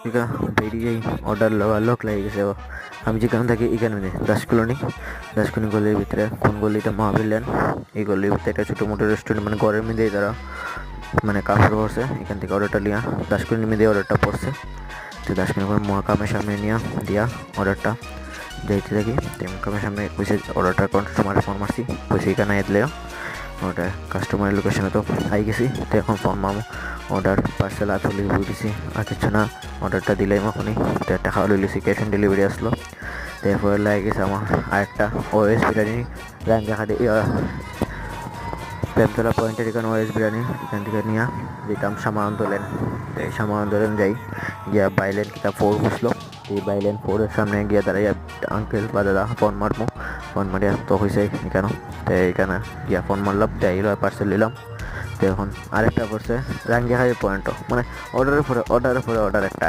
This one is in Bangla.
ঠিক আছে বেরিয়েই অর্ডার লক লেগে গেছে। আমি যেখানে থাকি এখানে নেই, দাসকুনি গলির ভিতরে। কোন গলিটা মহাবীর লেন, এই গলির ভিতরে একটা ছোটো মোটো রেস্টুরেন্ট, মানে ঘরের মধ্যেই তারা মানে কাপড় পরছে। এখান থেকে অর্ডারটা লিয়া দাসকুনির মধ্যে অর্ডারটা পড়ছে। তো দাসকুনি করে মহাকামের সামনে নিয়ে দিয়া অর্ডারটা যাইতে থাকি। তো মহাকামের সামনে কইছে অর্ডারটা কাস্টমারে ফোন মারছি, কইছে এখানে এলে ওটা কাস্টমারের লোকেশনে তো আই গেছি। তো এখন ফোন মারমো, অর্ডার পার্সেল আতলি বুঝেছি আচ্ছা না, অর্ডারটা দিলাম এখনই। তো টাকা লইছি, ক্যাশ অন ডেলিভারি আসলো। তারপরে লাগে গেছে আমার আরেকটা ওএস বিরিয়ানি রাঙ্গাখাটি প্রেমতলা পয়েন্টের এখানে ওএস বিরিয়ানি, এখান থেকে নিয়ে যেতাম শ্যামা আন্দোলন। তো এই শ্যামা আন্দোলন যাই গিয়া বাইলেন কিতা 4 বুঝলো। এই বাইলেন 4-এর সামনে গিয়া দাঁড়াইয়া আঙ্কেল বা দাদা ফোন মারবো, ফোন মারিয়া তো হয়েছে এখানে। তো এইখানে গিয়া ফোন মারলাম, তো এইলো পার্সেল নিলাম। তো এখন আরেকটা পড়ছে রাঙ্গিহাই পয়েন্টও, মানে অর্ডারের পরে অর্ডার একটা